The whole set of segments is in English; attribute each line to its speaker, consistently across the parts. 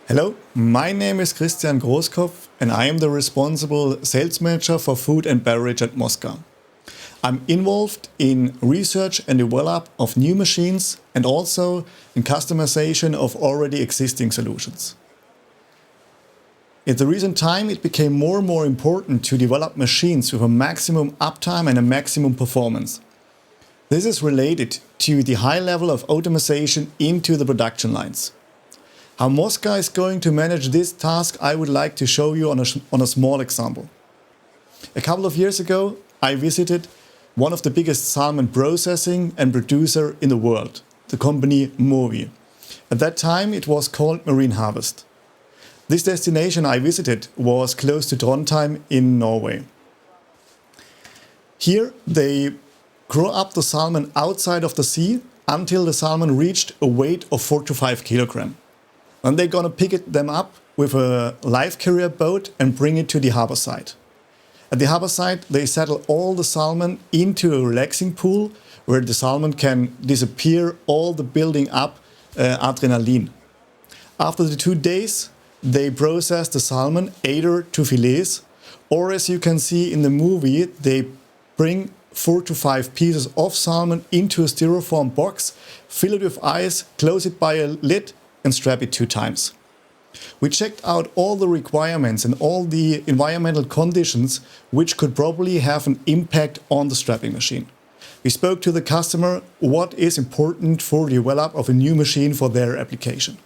Speaker 1: Hello, my name is Großkopf and I am the responsible sales manager for food and beverage at Mosca. I'm involved in research and development of new machines and also in customization of already existing solutions. In the recent time, it became more and more important to develop machines with a maximum uptime and a maximum performance. This is related to the high level of automation into the production lines. How Mosca is going to manage this task, I would like to show you on a small example. A couple of years ago, I visited one of the biggest salmon processing and producer in the world, the company Mowi. At that time, it was called Marine Harvest. This destination I visited was close to Trondheim in Norway. Here, they grow up the salmon outside of the sea until the salmon reached a weight of 4 to 5 kilograms. And they're gonna pick them up with a live carrier boat and bring it to the harbor site. At the harbor site, they settle all the salmon into a relaxing pool where the salmon can disappear all the building up adrenaline. After the 2 days, they process the salmon either to fillets, or as you can see in the movie, they bring 4 to 5 pieces of salmon into a styrofoam box, fill it with ice, close it by a lid, and strap it 2 times. We checked out all the requirements and all the environmental conditions which could probably have an impact on the strapping machine. We spoke to the customer what is important for the development of a new machine for their application.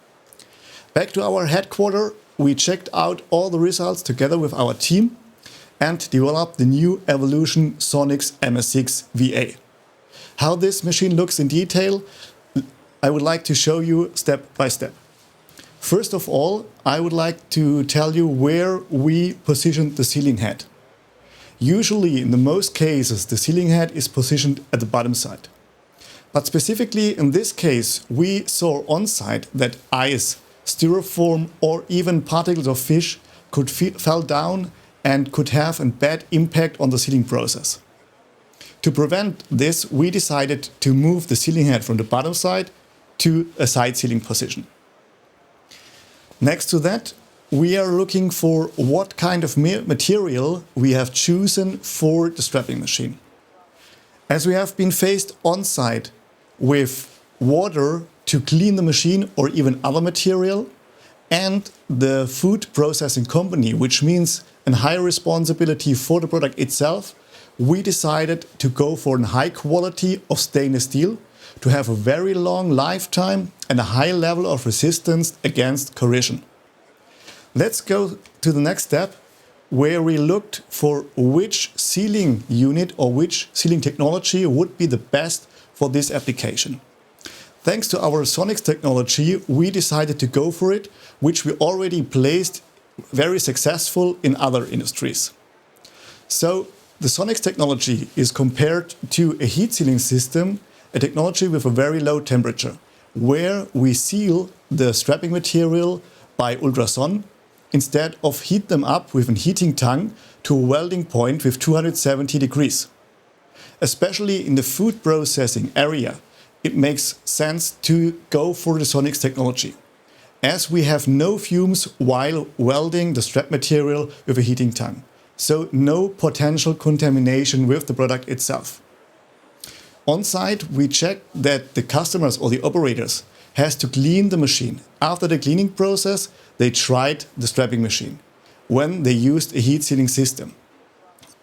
Speaker 1: Back to our headquarters, we checked out all the results together with our team and developed the new Evolution Sonics MS6 VA. How this machine looks in detail, I would like to show you step by step. First of all, I would like to tell you where we positioned the sealing head. Usually, in the most cases, the sealing head is positioned at the bottom side. But specifically in this case, we saw on site that ice, styrofoam or even particles of fish could fall down and could have a bad impact on the sealing process. To prevent this, we decided to move the sealing head from the bottom side to a side sealing position. Next to that, we are looking for what kind of material we have chosen for the strapping machine. As we have been faced on site with water to clean the machine or even other material, and the food processing company, which means a high responsibility for the product itself, we decided to go for a high quality of stainless steel to have a very long lifetime and a high level of resistance against corrosion. Let's go to the next step, where we looked for which sealing unit or which sealing technology would be the best for this application. Thanks to our Sonics technology, we decided to go for it, which we already placed very successful in other industries. So the Sonics technology is compared to a heat sealing system, a technology with a very low temperature, where we seal the strapping material by ultrasonic instead of heat them up with a heating tongue to a welding point with 270 degrees. Especially in the food processing area, it makes sense to go for the Sonics technology, as we have no fumes while welding the strap material with a heating tongue, so no potential contamination with the product itself. On site, we check that the customers or the operators has to clean the machine. After the cleaning process, they tried the strapping machine when they used a heat sealing system,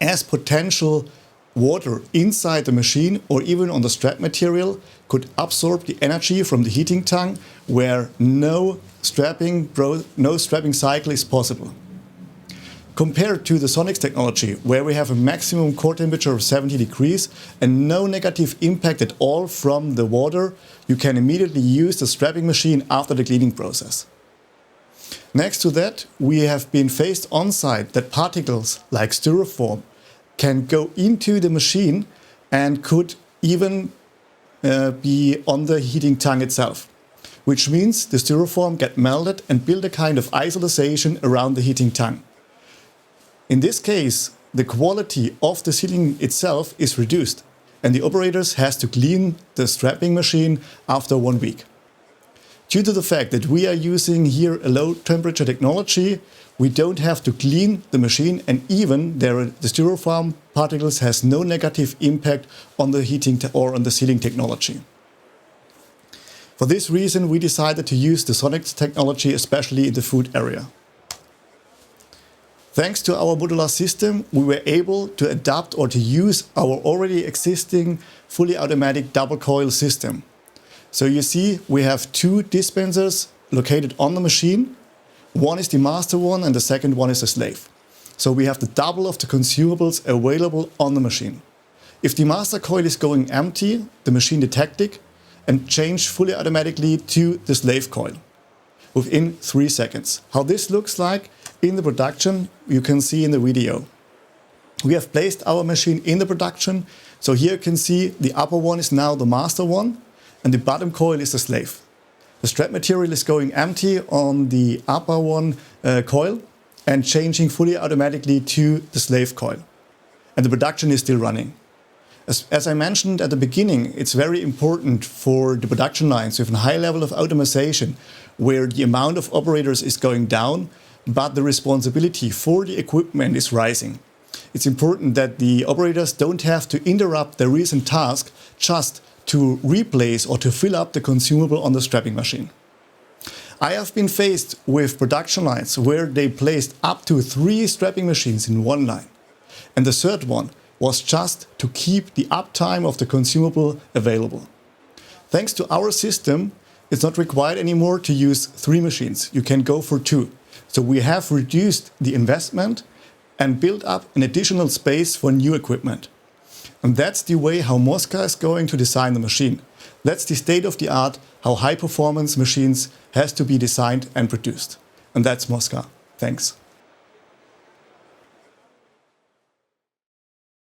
Speaker 1: as potential water inside the machine or even on the strap material could absorb the energy from the heating tongue, where no strapping cycle is possible. Compared to the Sonics technology, where we have a maximum core temperature of 70 degrees and no negative impact at all from the water, you can immediately use the strapping machine after the cleaning process. Next to that, we have been faced on site that particles like styrofoam can go into the machine and could even be on the heating tongue itself, which means the styrofoam get melted and build a kind of isolation around the heating tongue. In this case, the quality of the sealing itself is reduced and the operators has to clean the strapping machine after 1 week. Due to the fact that we are using here a low temperature technology, we don't have to clean the machine, and even the styrofoam particles has no negative impact on the heating or on the sealing technology. For this reason, we decided to use the sonic technology, especially in the food area. Thanks to our modular system, we were able to adapt or to use our already existing fully automatic double coil system. So you see, we have two dispensers located on the machine. One is the master one and the second one is a slave. So we have the double of the consumables available on the machine. If the master coil is going empty, the machine detects it and change fully automatically to the slave coil within 3 seconds. How this looks like in the production, you can see in the video. We have placed our machine in the production. So here you can see the upper one is now the master one and the bottom coil is the slave. The strap material is going empty on the upper one coil and changing fully automatically to the slave coil. And the production is still running. As I mentioned at the beginning, it's very important for the production lines with a high level of automation where the amount of operators is going down, but the responsibility for the equipment is rising. It's important that the operators don't have to interrupt their recent task just to replace or to fill up the consumable on the strapping machine. I have been faced with production lines where they placed up to 3 strapping machines in one line. And the third one was just to keep the uptime of the consumable available. Thanks to our system, it's not required anymore to use 3 machines. You can go for 2. So we have reduced the investment and built up an additional space for new equipment. And that's the way how Mosca is going to design the machine. That's the state of the art, how high performance machines has to be designed and produced. And that's Mosca. Thanks.